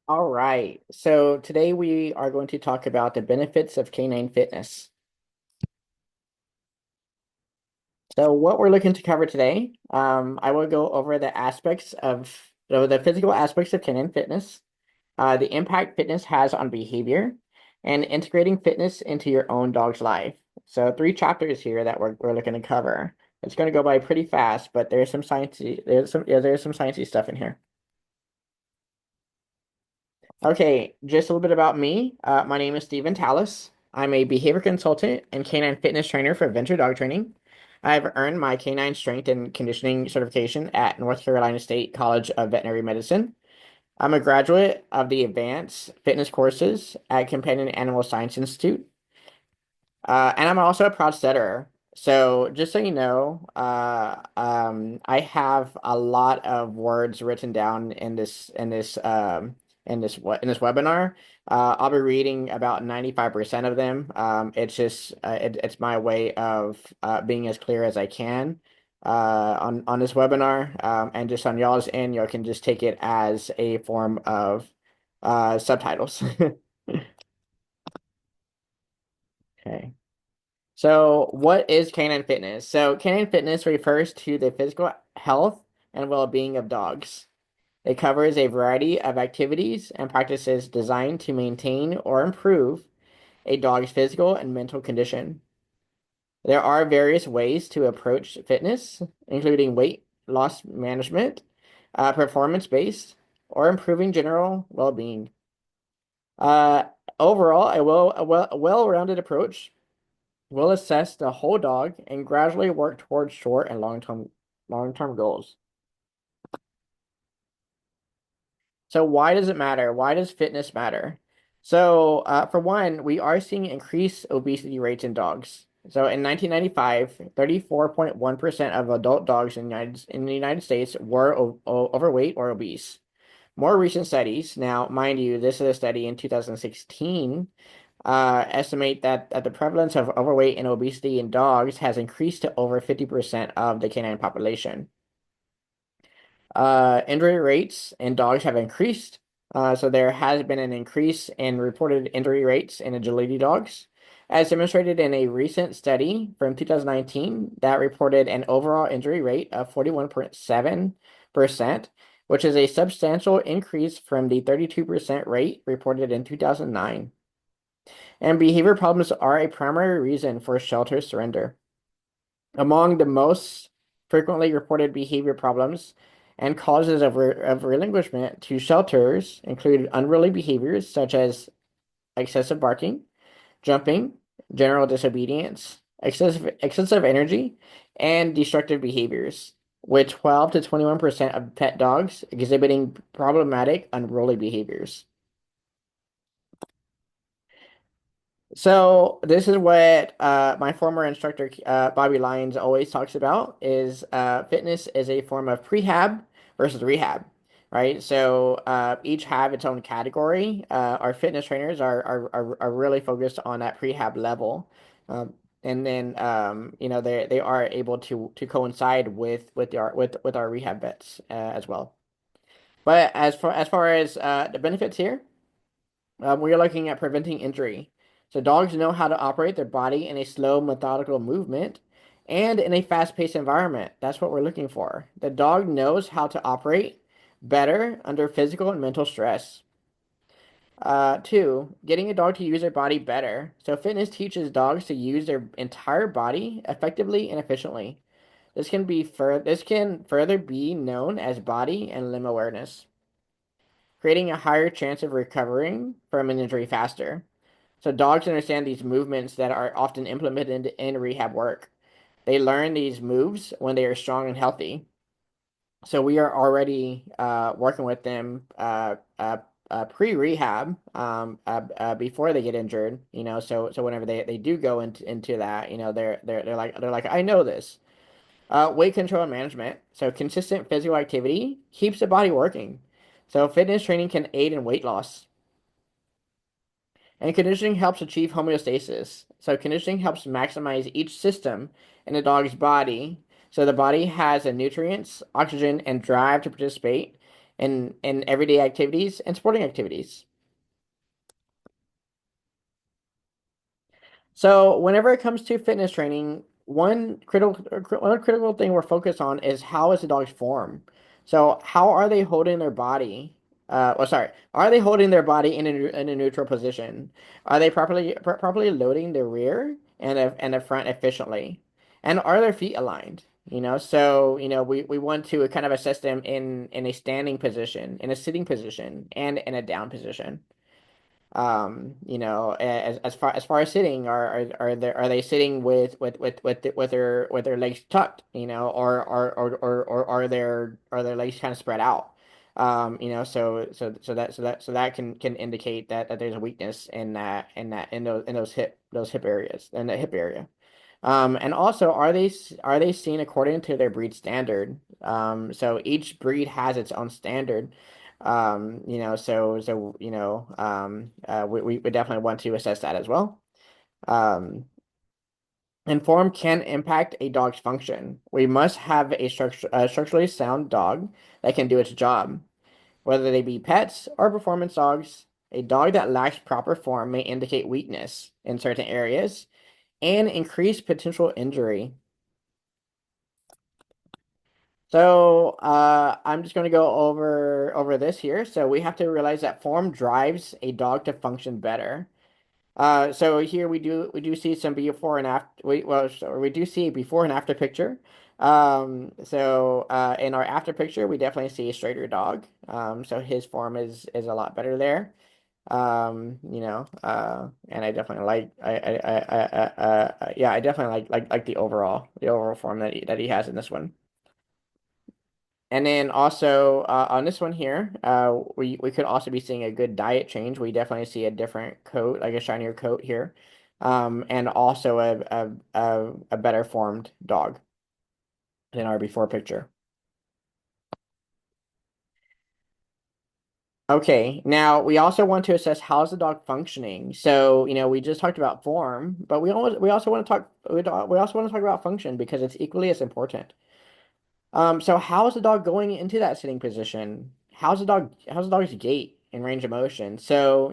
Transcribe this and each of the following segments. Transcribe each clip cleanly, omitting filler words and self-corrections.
All right. So today we are going to talk about the benefits of canine fitness. So what we're looking to cover today, I will go over the physical aspects of canine fitness, the impact fitness has on behavior, and integrating fitness into your own dog's life. So three chapters here that we're looking to cover. It's going to go by pretty fast, but there's some sciencey stuff in here. Okay, just a little bit about me. My name is Stephen Tallas. I'm a behavior consultant and canine fitness trainer for Venture Dog Training. I've earned my canine strength and conditioning certification at North Carolina State College of Veterinary Medicine. I'm a graduate of the advanced fitness courses at Companion Animal Science Institute. And I'm also a proud setter. So just so you know, I have a lot of words written down in this webinar. I'll be reading about 95% of them. It's my way of being as clear as I can on this webinar. And just on y'all's end, y'all can just take it as a form of subtitles. Okay. So, what is canine fitness? So, canine fitness refers to the physical health and well-being of dogs. It covers a variety of activities and practices designed to maintain or improve a dog's physical and mental condition. There are various ways to approach fitness, including weight loss management, performance-based, or improving general well-being. Uh, Overall, a well-rounded approach will assess the whole dog and gradually work towards short and long-term goals. So why does it matter? Why does fitness matter? So for one, we are seeing increased obesity rates in dogs. So in 1995, 34.1% of adult dogs in the United States were overweight or obese. More recent studies, now mind you, this is a study in 2016, estimate that the prevalence of overweight and obesity in dogs has increased to over 50% of the canine population. Injury rates in dogs have increased. So there has been an increase in reported injury rates in agility dogs, as demonstrated in a recent study from 2019 that reported an overall injury rate of 41.7%, which is a substantial increase from the 32% rate reported in 2009. And behavior problems are a primary reason for shelter surrender. Among the most frequently reported behavior problems and causes of relinquishment to shelters include unruly behaviors such as excessive barking, jumping, general disobedience, excessive energy, and destructive behaviors, with 12 to 21% of pet dogs exhibiting problematic unruly behaviors. So this is what my former instructor Bobby Lyons always talks about is fitness is a form of prehab versus rehab, right? So each have its own category. Our fitness trainers are really focused on that prehab level, and then they are able to coincide with our rehab vets as well. But as far as the benefits here. We are looking at preventing injury. So dogs know how to operate their body in a slow, methodical movement and in a fast-paced environment. That's what we're looking for. The dog knows how to operate better under physical and mental stress. Two, getting a dog to use their body better. So fitness teaches dogs to use their entire body effectively and efficiently. This can further be known as body and limb awareness, creating a higher chance of recovering from an injury faster. So dogs understand these movements that are often implemented in rehab work. They learn these moves when they are strong and healthy. So we are already working with them pre-rehab before they get injured. So whenever they do go into that, they're like I know this. Weight control and management. So consistent physical activity keeps the body working. So fitness training can aid in weight loss. And conditioning helps achieve homeostasis. So conditioning helps maximize each system in a dog's body. So the body has the nutrients, oxygen, and drive to participate in everyday activities and sporting activities. So whenever it comes to fitness training, one critical thing we're focused on is how is the dog's form. So how are they holding their body? Are they holding their body in a neutral position? Are they properly loading the rear and the front efficiently? And are their feet aligned? We want to kind of assess them in a standing position, in a sitting position, and in a down position. As far as sitting, are they sitting with their legs tucked, or are their legs kind of spread out? So that can indicate that there's a weakness in those hip areas, in the hip area. And also, are they seen according to their breed standard? So each breed has its own standard. We definitely want to assess that as well. Um, and form can impact a dog's function. We must have a structurally sound dog that can do its job, whether they be pets or performance dogs. A dog that lacks proper form may indicate weakness in certain areas and increase potential injury. So I'm just going to go over this here. So we have to realize that form drives a dog to function better. So here we do see some before and after. We do see a before and after picture. In our after picture, we definitely see a straighter dog. So his form is a lot better there. And I definitely I definitely like the overall form that he has in this one. And then also on this one here, we could also be seeing a good diet change. We definitely see a different coat, like a shinier coat here, and also a better formed dog than our before picture. Okay, now we also want to assess how's the dog functioning. So, we just talked about form, but we also want to talk about function because it's equally as important. So how's the dog going into that sitting position? How's the dog's gait and range of motion? So,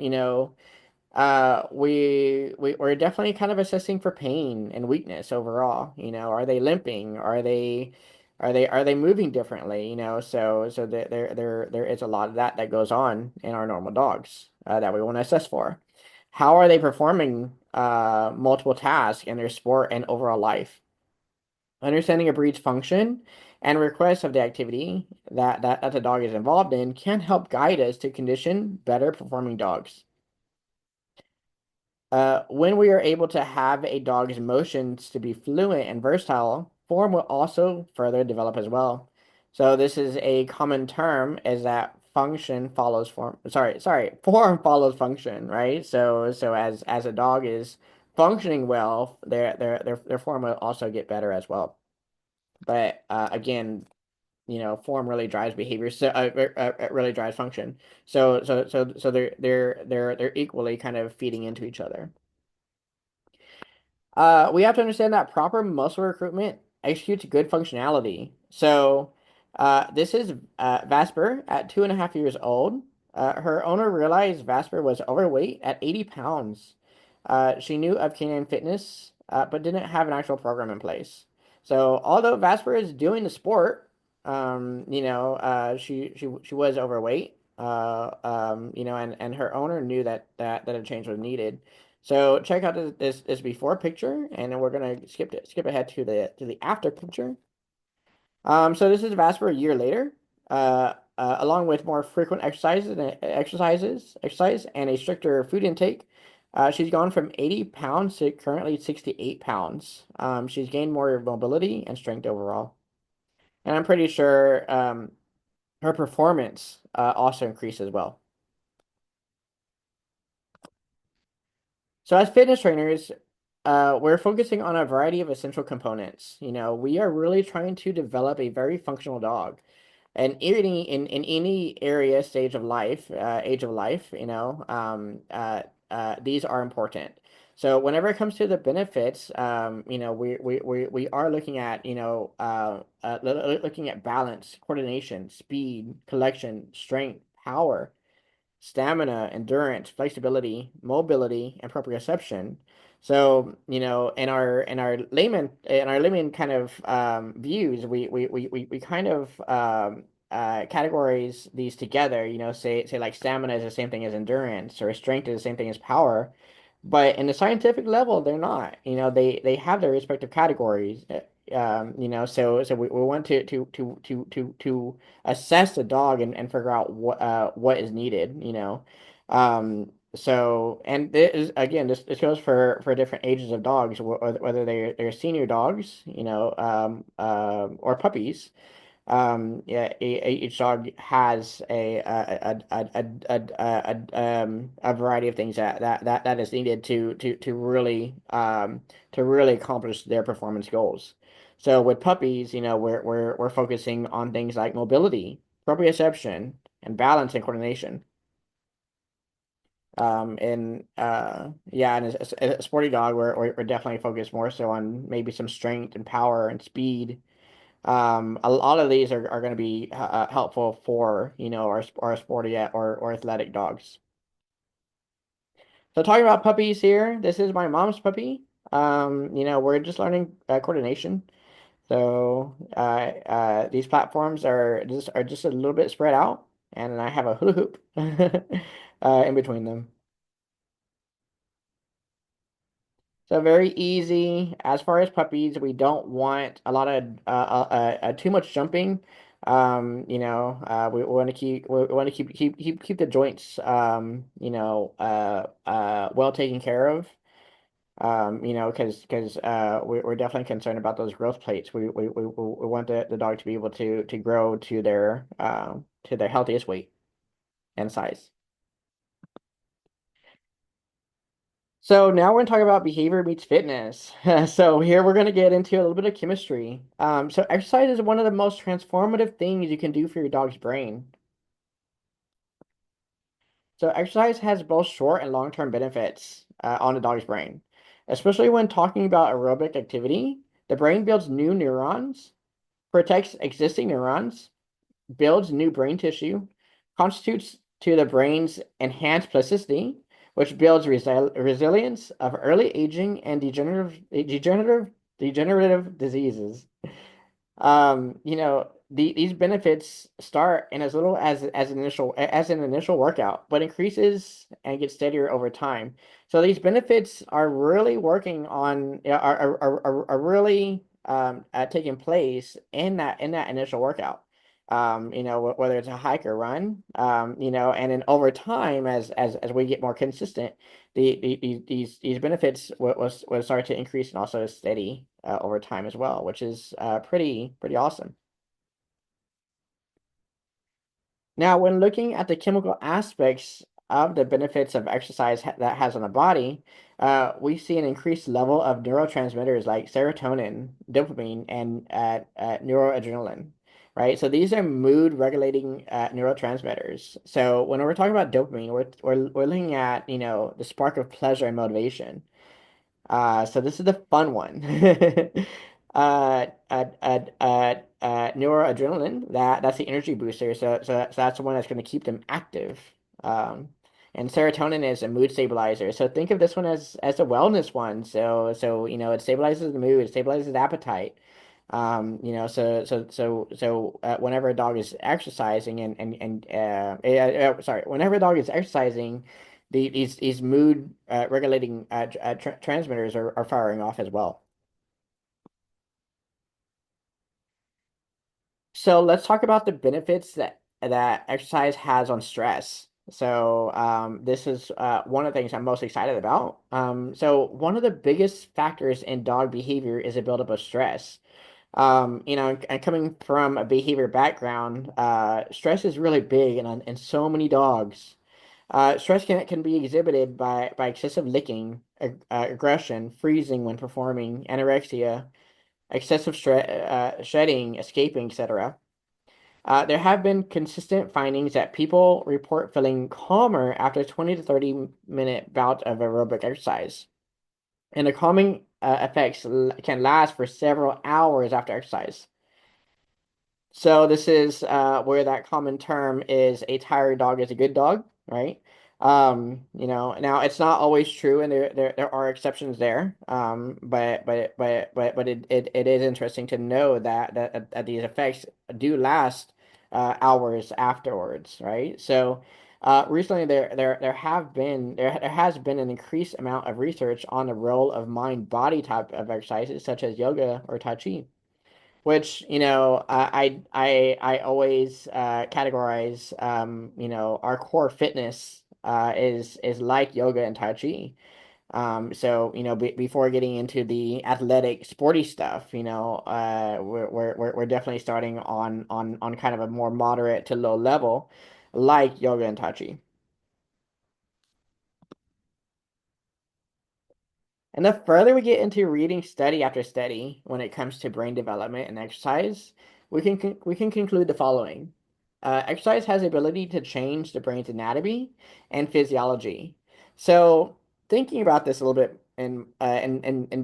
we're definitely kind of assessing for pain and weakness overall. Are they limping? Are they moving differently? So there is a lot of that goes on in our normal dogs that we want to assess for. How are they performing multiple tasks in their sport and overall life? Understanding a breed's function and requests of the activity that the dog is involved in can help guide us to condition better performing dogs. When we are able to have a dog's motions to be fluent and versatile, form will also further develop as well. So this is a common term is that function follows form. Sorry, form follows function, right? So as a dog is functioning well, their form will also get better as well. But again, form really drives behavior, so it really drives function. So they're equally kind of feeding into each other. We have to understand that proper muscle recruitment executes good functionality. So, this is Vasper at 2.5 years old. Her owner realized Vasper was overweight at 80 pounds. She knew of Canine Fitness, but didn't have an actual program in place. So, although Vasper is doing the sport, she was overweight. And her owner knew that a change was needed. So check out this before picture, and then we're gonna skip ahead to the after picture. So this is Vasper a year later, along with more frequent exercise and a stricter food intake. She's gone from 80 pounds to currently 68 pounds. She's gained more mobility and strength overall, and I'm pretty sure her performance also increased as well. So as fitness trainers, we're focusing on a variety of essential components. We are really trying to develop a very functional dog. And in any area, stage of life, age of life, these are important. So whenever it comes to the benefits, we are looking at, looking at balance, coordination, speed, collection, strength, power, stamina, endurance, flexibility, mobility, and proprioception. So, in our layman kind of views, we kind of categorize these together, say like stamina is the same thing as endurance, or strength is the same thing as power. But in the scientific level, they're not. They have their respective categories. So we want to assess the dog and figure out what is needed, and this goes for different ages of dogs, whether they're senior dogs, or puppies. Each dog has a variety of things that is needed to really accomplish their performance goals. So with puppies, we're focusing on things like mobility, proprioception, and balance and coordination. And a sporty dog, we're definitely focused more so on maybe some strength and power and speed. A lot of these are going to be helpful for, our sporty or athletic dogs. So talking about puppies here, this is my mom's puppy. We're just learning coordination. So these platforms are just a little bit spread out, and I have a hula hoop in between them. So very easy. As far as puppies, we don't want a lot of too much jumping. We want to keep the joints well taken care of. Because we're definitely concerned about those growth plates. We want the dog to be able to grow to their healthiest weight and size. So now we're going to talk about behavior meets fitness. So here we're going to get into a little bit of chemistry. So exercise is one of the most transformative things you can do for your dog's brain. So exercise has both short and long-term benefits on the dog's brain, especially when talking about aerobic activity. The brain builds new neurons, protects existing neurons, builds new brain tissue, constitutes to the brain's enhanced plasticity, which builds resilience of early aging and degenerative diseases. These benefits start in as little as an initial workout, but increases and gets steadier over time. So these benefits are really working on are really taking place in that initial workout. Whether it's a hike or run, and then over time, as we get more consistent, these benefits will start to increase and also steady over time as well, which is pretty awesome. Now, when looking at the chemical aspects of the benefits of exercise that has on the body, we see an increased level of neurotransmitters like serotonin, dopamine, and neuroadrenaline, right? So these are mood regulating neurotransmitters. So when we're talking about dopamine, we're looking at, the spark of pleasure and motivation. So this is the fun one. Neuroadrenaline, that's the energy booster. So that's the one that's going to keep them active. Um, and serotonin is a mood stabilizer. So think of this one as a wellness one. So it stabilizes the mood, it stabilizes appetite. Whenever a dog is exercising whenever a dog is exercising, these mood regulating transmitters are firing off as well. So let's talk about the benefits that exercise has on stress. So this is one of the things I'm most excited about. So one of the biggest factors in dog behavior is a buildup of stress. And coming from a behavior background, stress is really big in so many dogs. Stress can be exhibited by excessive licking, aggression, freezing when performing, anorexia, excessive shedding, escaping, etc. There have been consistent findings that people report feeling calmer after 20 to 30 minute bout of aerobic exercise. and the calming effects can last for several hours after exercise. So this is where that common term is a tired dog is a good dog, right? Now it's not always true, and there are exceptions there. But it is interesting to know that these effects do last hours afterwards, right? So recently there has been an increased amount of research on the role of mind-body type of exercises such as yoga or Tai Chi, which I always categorize our core fitness is like yoga and Tai Chi. So before getting into the athletic sporty stuff, we're definitely starting on kind of a more moderate to low level like yoga and Tai Chi. And the further we get into reading study after study when it comes to brain development and exercise, we can conclude the following. Exercise has the ability to change the brain's anatomy and physiology. So thinking about this a little bit in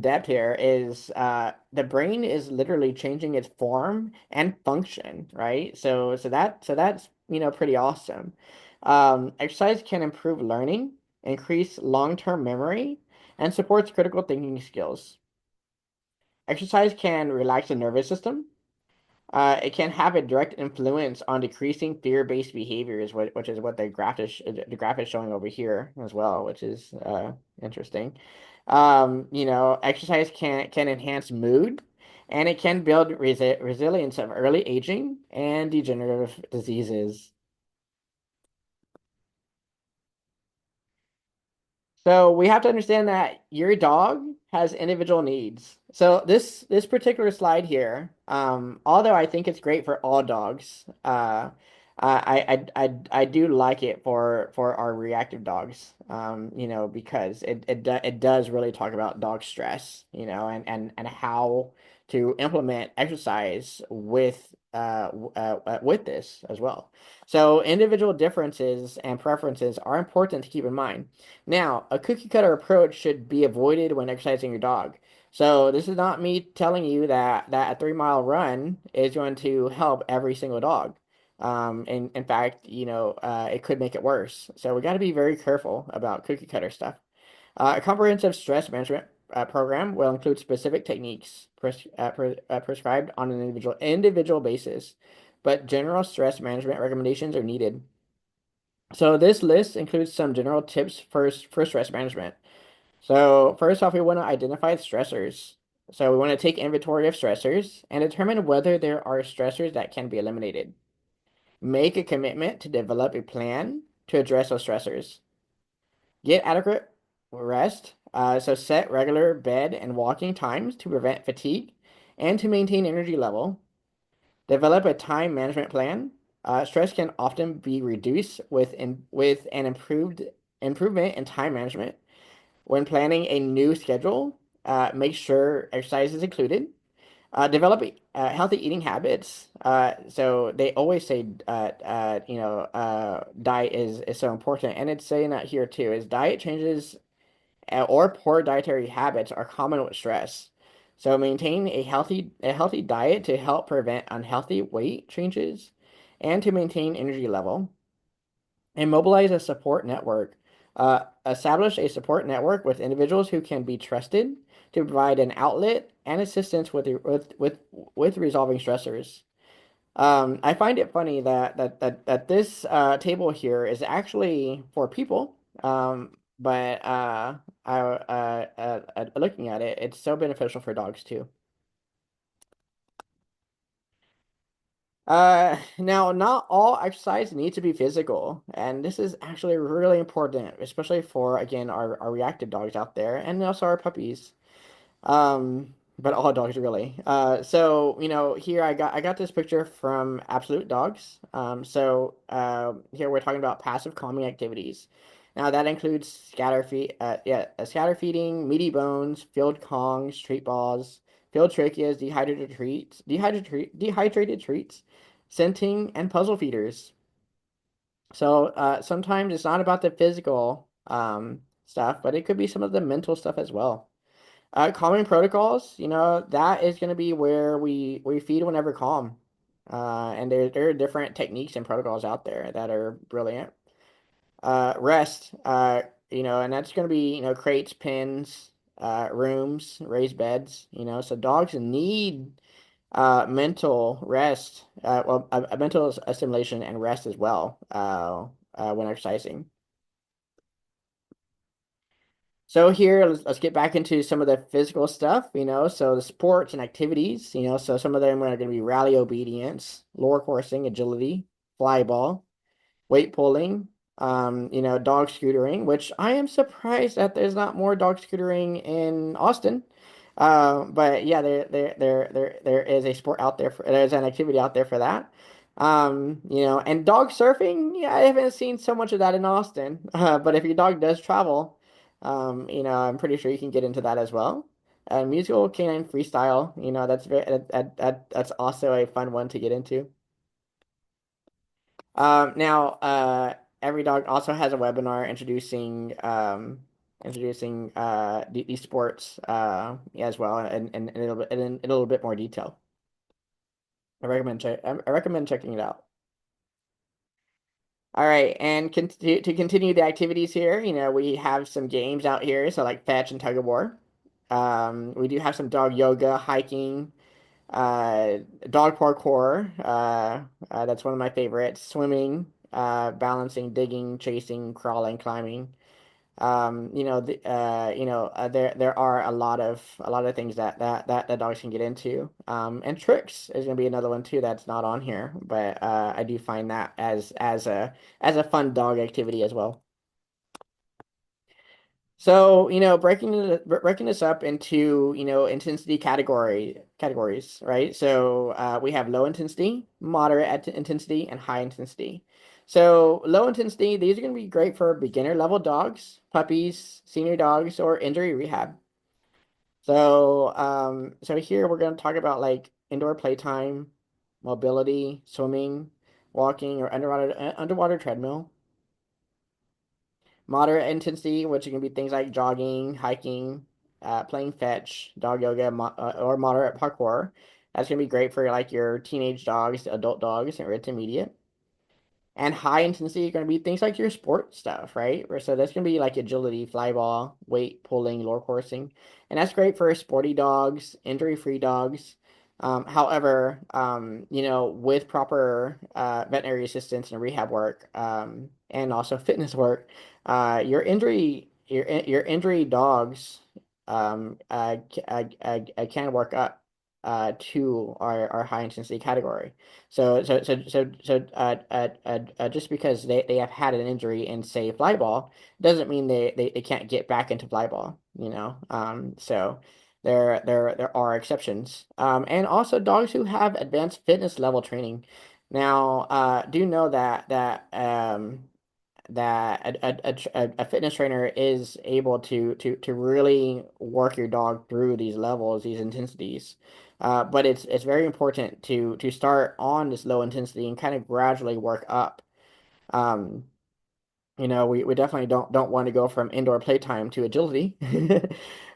depth here is the brain is literally changing its form and function, right? So that's pretty awesome. Exercise can improve learning, increase long-term memory, and supports critical thinking skills. Exercise can relax the nervous system. It can have a direct influence on decreasing fear-based behaviors, which is what the graph is showing over here as well, which is interesting. Exercise can enhance mood, and it can build resilience of early aging and degenerative diseases. So we have to understand that your dog has individual needs. So this particular slide here, although I think it's great for all dogs, I do like it for our reactive dogs, because it does really talk about dog stress, and how to implement exercise with this as well. So individual differences and preferences are important to keep in mind. Now, a cookie cutter approach should be avoided when exercising your dog. So this is not me telling you that a 3 mile run is going to help every single dog. In fact, it could make it worse. So we got to be very careful about cookie cutter stuff. A comprehensive stress management program will include specific techniques prescribed on an individual basis, but general stress management recommendations are needed. So this list includes some general tips for stress management. So first off, we want to identify the stressors. So we want to take inventory of stressors and determine whether there are stressors that can be eliminated. Make a commitment to develop a plan to address those stressors. Get adequate rest. So set regular bed and walking times to prevent fatigue and to maintain energy level. Develop a time management plan. Stress can often be reduced with an improvement in time management. When planning a new schedule, make sure exercise is included. Develop healthy eating habits. So they always say, diet is so important, and it's saying that here too. Is diet changes or poor dietary habits are common with stress. So maintain a healthy diet to help prevent unhealthy weight changes and to maintain energy level. And mobilize a support network. Establish a support network with individuals who can be trusted to provide an outlet and assistance with resolving stressors. I find it funny that this table here is actually for people, but looking at it, it's so beneficial for dogs too. Now, not all exercise needs to be physical, and this is actually really important, especially for, again, our reactive dogs out there, and also our puppies. But all dogs really. So here I got this picture from Absolute Dogs. Here we're talking about passive calming activities. Now that includes scatter feeding, meaty bones, field kongs, treat balls, field tracheas, dehydrated treats, scenting, and puzzle feeders. So sometimes it's not about the physical stuff, but it could be some of the mental stuff as well. Calming protocols, that is going to be where we feed whenever calm. And there are different techniques and protocols out there that are brilliant. Rest, and that's going to be, crates, pens, rooms, raised beds, so dogs need mental rest, a mental stimulation and rest as well, when exercising. So here, let's get back into some of the physical stuff, so the sports and activities, so some of them are going to be rally obedience, lore coursing, agility, fly ball, weight pulling, dog scootering, which I am surprised that there's not more dog scootering in Austin. But yeah, there is a sport out there there's an activity out there for that. And dog surfing, yeah, I haven't seen so much of that in Austin. But if your dog does travel, I'm pretty sure you can get into that as well. Musical canine freestyle, that's also a fun one to get into. Now, every dog also has a webinar introducing these sports as well, and in a little bit more detail. I recommend checking it out. All right, and to continue the activities here, we have some games out here, so like fetch and tug of war. We do have some dog yoga, hiking, uh, dog parkour, that's one of my favorites. Swimming, balancing, digging, chasing, crawling, climbing. There are a lot of things that dogs can get into. And tricks is gonna be another one too that's not on here, but I do find that as a fun dog activity as well. So, breaking this up into, intensity categories, right? So, we have low intensity, moderate intensity, and high intensity. So, low intensity, these are going to be great for beginner level dogs, puppies, senior dogs, or injury rehab. So here we're going to talk about like indoor playtime, mobility, swimming, walking, or underwater treadmill. Moderate intensity, which can be things like jogging, hiking, playing fetch, dog yoga, or moderate parkour. That's gonna be great for like your teenage dogs, adult dogs, or intermediate. And high intensity are going to be things like your sport stuff, right? So that's going to be like agility, fly ball, weight pulling, lure coursing. And that's great for sporty dogs, injury-free dogs. However, with proper veterinary assistance and rehab work, and also fitness work, your injury dogs can work up to our high intensity category. Just because they have had an injury in, say, fly ball, doesn't mean they can't get back into fly ball, So there are exceptions. And also dogs who have advanced fitness level training. Now, do know that a fitness trainer is able to really work your dog through these levels, these intensities. But it's very important to start on this low intensity and kind of gradually work up. Um, we definitely don't want to go from indoor playtime to agility.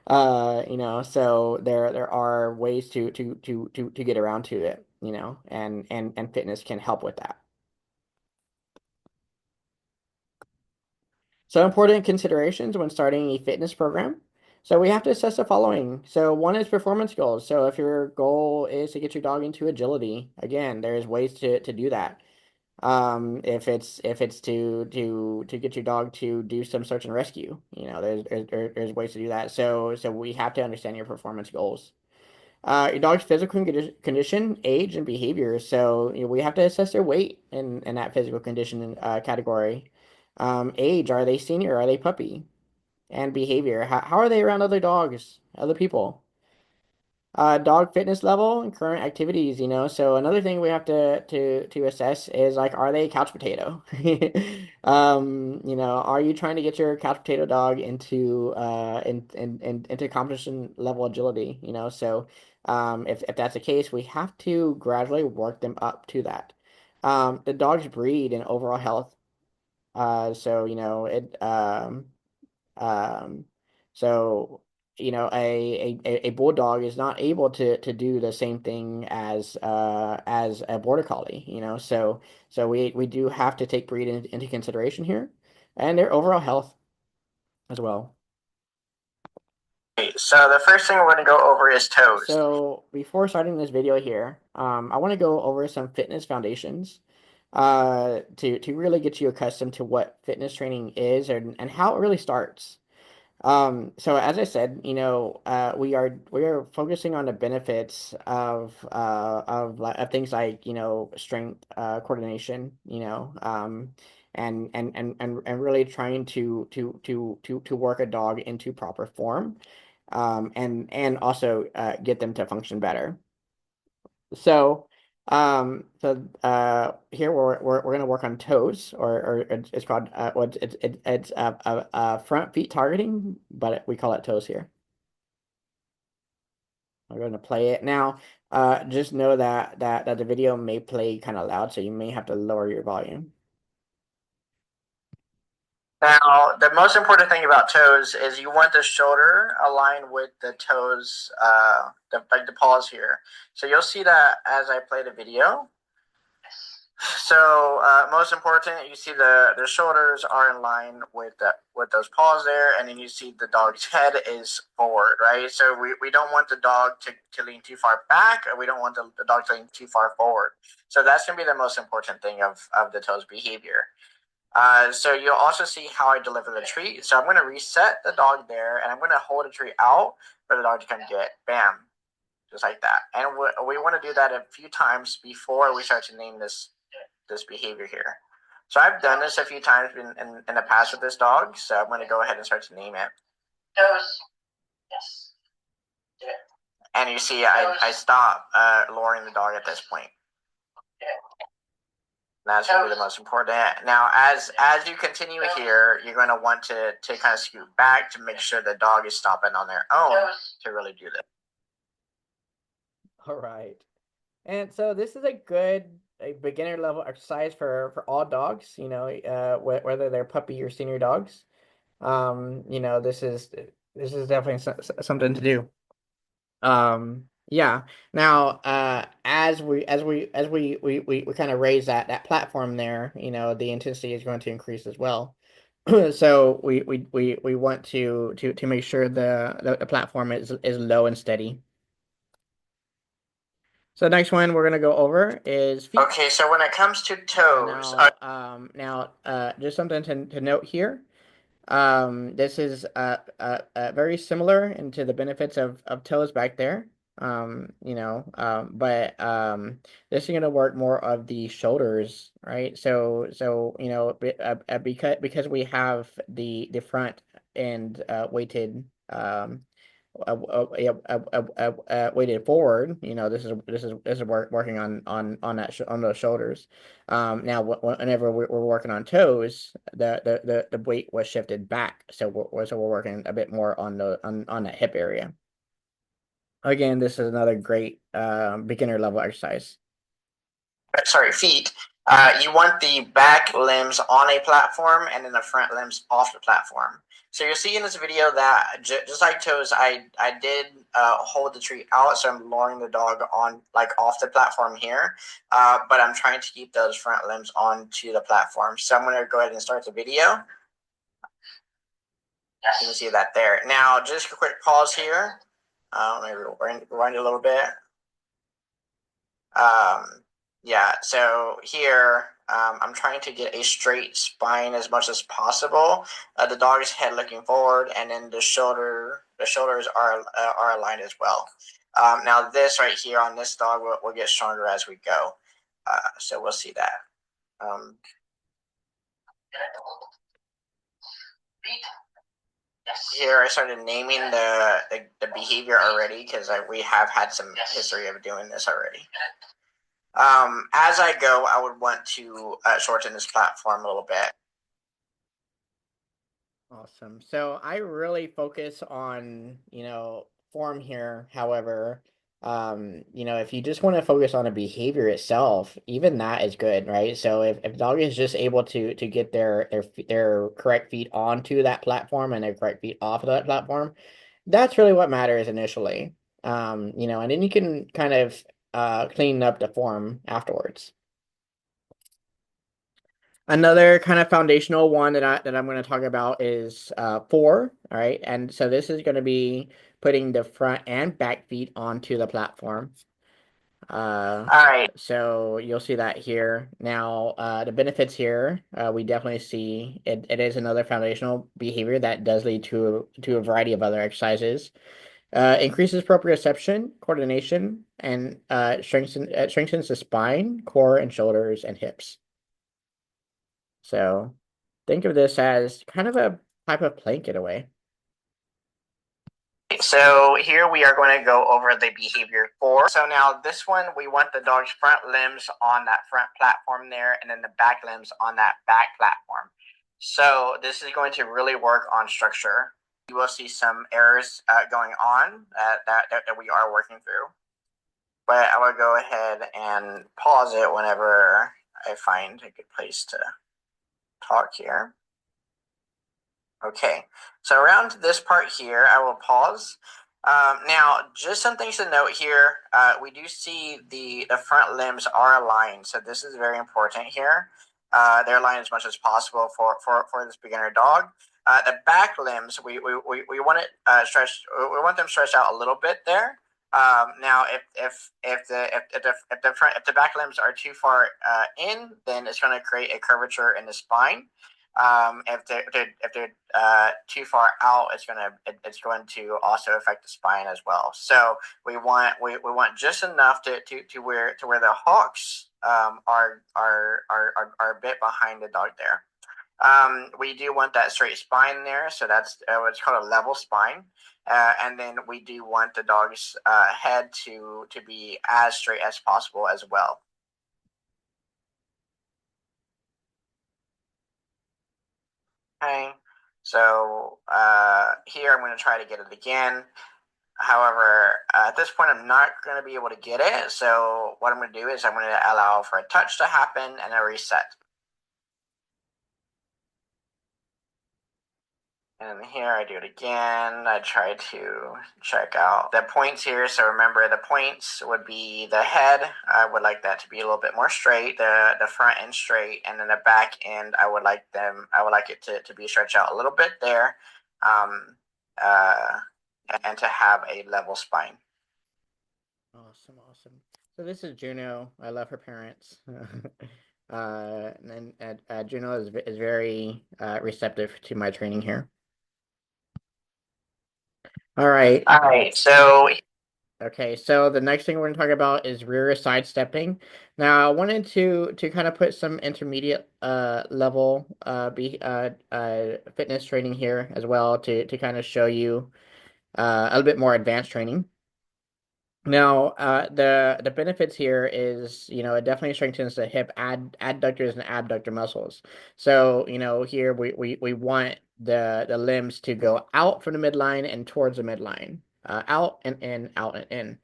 So there are ways to get around to it, and fitness can help with that. So important considerations when starting a fitness program. So we have to assess the following. So one is performance goals. So if your goal is to get your dog into agility, again, there's ways to do that. If it's to get your dog to do some search and rescue, there's ways to do that. So we have to understand your performance goals. Your dog's physical condition, age, and behavior. So, we have to assess their weight in that physical condition category. Age, are they senior? Are they puppy? And behavior, how are they around other dogs, other people? Dog fitness level and current activities, So another thing we have to assess is like, are they couch potato? Are you trying to get your couch potato dog into competition level agility? If that's the case, we have to gradually work them up to that. The dog's breed and overall health. So you know it. Um, so. a bulldog is not able to do the same thing as a border collie, so we do have to take breed into consideration here and their overall health as well. So the first thing we're going to go over is toes. So before starting this video here, I want to go over some fitness foundations to really get you accustomed to what fitness training is and how it really starts. So as I said, we are focusing on the benefits of things like, strength, coordination, and really trying to work a dog into proper form, and also get them to function better. So, here we're gonna work on toes, or it's called front feet targeting, but we call it toes here. I'm gonna play it now. Just know that the video may play kind of loud, so you may have to lower your volume. Now, the most important thing about toes is you want the shoulder aligned with the toes, like the paws here. So you'll see that as I play the video. So most important, you see the shoulders are in line with those paws there, and then you see the dog's head is forward, right? So we don't want the dog to lean too far back, or we don't want the dog to lean too far forward. So that's going to be the most important thing of the toes behavior. So you'll also see how I deliver the treat. So I'm going to reset the dog there, and I'm going to hold the treat out for the dog to come get, bam, just like that. And we want to do that a few times before we start to name this behavior here. So I've done this a few times in the past with this dog, so I'm going to go ahead and start to name it. Toes. Yes. Do it. And you see I stop lowering the dog at this point. That's going to be the most important. Now, as you continue here, you're going to want to kind of scoot back to make sure the dog is stopping on their own to really do this. All right. And so this is a beginner level exercise for all dogs, whether they're puppy or senior dogs. This is definitely something to do. Yeah. Now, as we kind of raise that platform there, the intensity is going to increase as well. So we want to make sure the platform is low and steady. So the next one we're gonna go over is feet. Okay, so when it comes to toes, Just something to note here. This is very similar into the benefits of toes back there. But this is gonna work more of the shoulders, right? So because we have the front end weighted weighted forward. This is working on on those shoulders. Now whenever we're working on toes, the weight was shifted back, so we're working a bit more on on that hip area. Again, this is another great beginner level exercise. Sorry, feet. You want the back limbs on a platform and then the front limbs off the platform. So you'll see in this video that just like toes, I did hold the treat out, so I'm lowering the dog on off the platform here, but I'm trying to keep those front limbs onto the platform. So I'm going to go ahead and start the video. You can see that there. Now, just a quick pause here. Maybe rewind a little bit. Yeah, so here I'm trying to get a straight spine as much as possible. The dog's head looking forward, and then the shoulders are aligned as well. Now this right here on this dog will get stronger as we go. So we'll see that. Here I started naming the behavior already because we have had some history of doing this already. As I go, I would want to shorten this platform a little bit. Awesome. So I really focus on, form here. However, if you just want to focus on a behavior itself, even that is good, right? So if dog is just able to get their correct feet onto that platform and their correct feet off of that platform, That's really what matters initially. And then you can kind of clean up the form afterwards. Another kind of foundational one that I'm going to talk about is four. All right, and so this is going to be putting the front and back feet onto the platform. Uh, All right. so you'll see that here. Now, the benefits here, we definitely see it is another foundational behavior that does lead to a variety of other exercises. Increases proprioception, coordination, and strengthens the spine, core, and shoulders and hips. So think of this as kind of a type of plank in a way. So here we are going to go over the behavior four. So now this one, we want the dog's front limbs on that front platform there, and then the back limbs on that back platform. So this is going to really work on structure. You will see some errors going on that we are working through. But I will go ahead and pause it whenever I find a good place to talk here. Okay, so around this part here, I will pause. Now, just some things to note here. We do see the front limbs are aligned, so this is very important here. They're aligned as much as possible for this beginner dog. The back limbs, we want it stretched. We want them stretched out a little bit there. Now, if the back limbs are too far in, then it's going to create a curvature in the spine. If they're too far out, it's going to also affect the spine as well. So we want just enough to where the hocks are a bit behind the dog there. We do want that straight spine there, so that's what's called a level spine. And then we do want the dog's head to be as straight as possible as well. Okay, so here I'm going to try to get it again. However, at this point, I'm not going to be able to get it. So what I'm going to do is I'm going to allow for a touch to happen and a reset. And here I do it again. I try to check out the points here. So remember, the points would be the head. I would like that to be a little bit more straight, the front end straight, and then the back end. I would like it to be stretched out a little bit there, uh, and to have a level spine. Awesome, awesome. So this is Juno. I love her parents. And Juno is very receptive to my training here. All right. All right. So Okay, so the next thing we're going to talk about is rear sidestepping. Now, I wanted to kind of put some intermediate level fitness training here as well to kind of show you a little bit more advanced training. Now, the benefits here is, it definitely strengthens the hip adductors and abductor muscles. So, here we want the limbs to go out from the midline and towards the midline, out and in, out and in.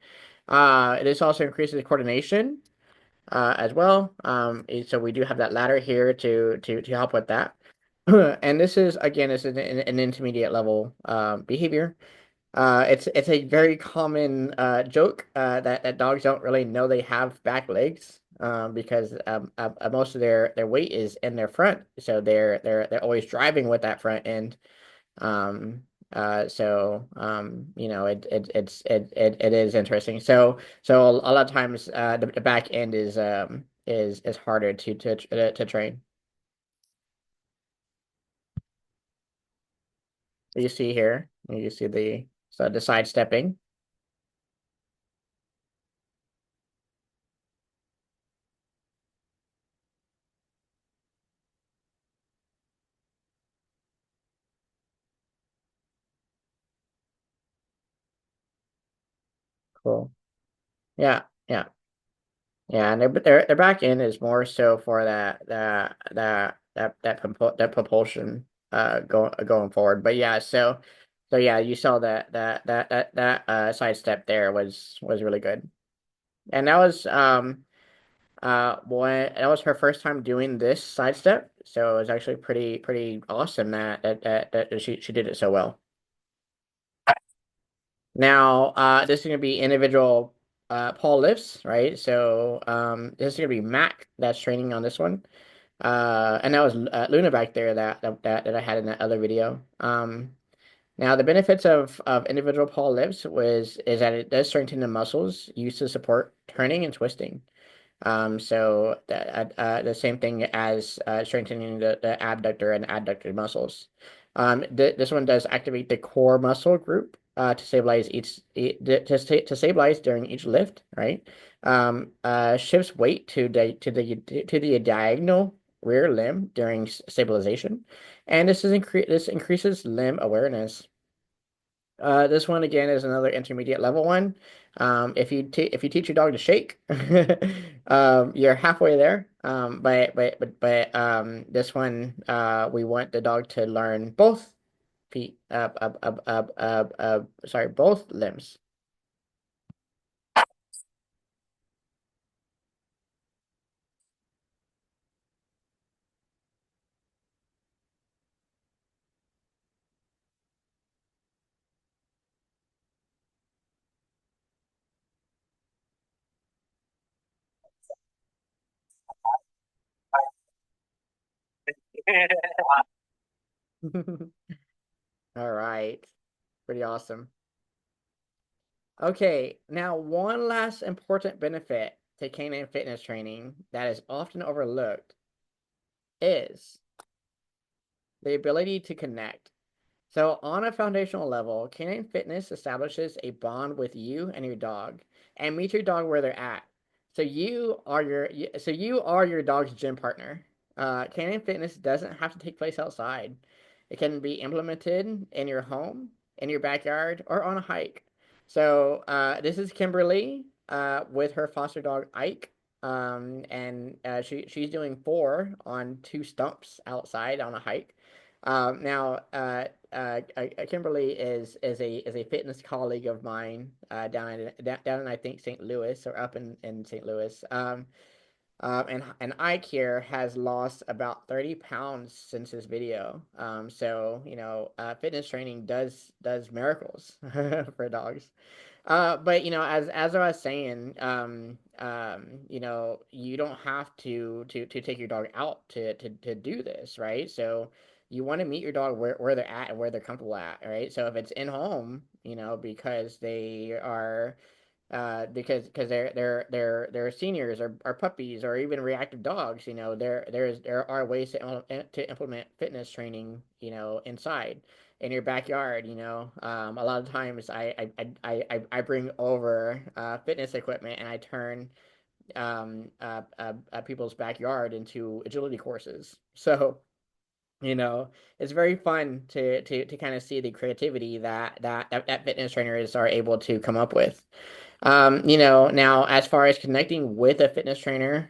This also increases coordination as well. So we do have that ladder here to help with that. And this is again, this is an intermediate level behavior. It's a very common joke that dogs don't really know they have back legs because most of their weight is in their front, so they're always driving with that front end. It is interesting. So a lot of times the back end is harder to train. You see here, you see the sidestepping. Cool. Yeah, yeah. Yeah, and their back end is more so for that propulsion going forward. But yeah, so yeah, you saw that sidestep there was really good. And that was when that was her first time doing this sidestep, so it was actually pretty awesome that she did it so well. Now, this is going to be individual paw lifts, right? So this is going to be Mac that's training on this one. And that was Luna back there that I had in that other video. Now the benefits of individual paw lifts is that it does strengthen the muscles used to support turning and twisting. So the same thing as strengthening the abductor and adductor muscles. This one does activate the core muscle group to stabilize to stabilize during each lift, right? Shifts weight to the diagonal rear limb during stabilization, and this increases limb awareness. This one again is another intermediate level one. If you teach your dog to shake, you're halfway there. But this one we want the dog to learn both feet sorry, both limbs. All right, pretty awesome. Okay, now one last important benefit to canine fitness training that is often overlooked is the ability to connect. So, on a foundational level, canine fitness establishes a bond with you and your dog, and meet your dog where they're at. So you are your dog's gym partner. Canine fitness doesn't have to take place outside. It can be implemented in your home, in your backyard, or on a hike. So, this is Kimberly with her foster dog Ike. And she's doing four on two stumps outside on a hike. Now, Kimberly is a fitness colleague of mine down in I think St. Louis or up in St. Louis. And Ike here has lost about 30 pounds since this video. So fitness training does miracles for dogs. But as I was saying, you don't have to take your dog out to do this, right? So you want to meet your dog where they're at and where they're comfortable at, right? So if it's in home, because they are because they're seniors or puppies or even reactive dogs, there are ways to implement fitness training, inside in your backyard. A lot of times I bring over fitness equipment and I turn people's backyard into agility courses. So it's very fun to kind of see the creativity that fitness trainers are able to come up with. Now as far as connecting with a fitness trainer,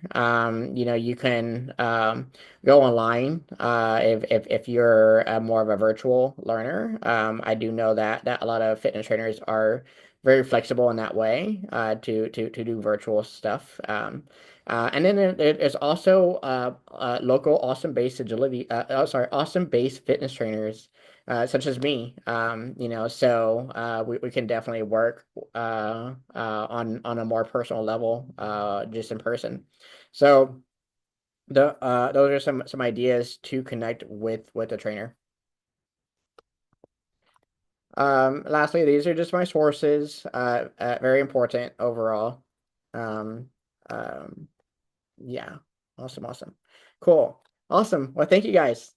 you can go online if you're more of a virtual learner. I do know that a lot of fitness trainers are very flexible in that way to do virtual stuff. And then there's also local awesome base fitness trainers such as me. So we can definitely work on a more personal level just in person. So those are some ideas to connect with a trainer. Lastly, these are just my sources. Very important overall. Um, um, yeah, awesome, awesome, cool, awesome. Well, thank you guys.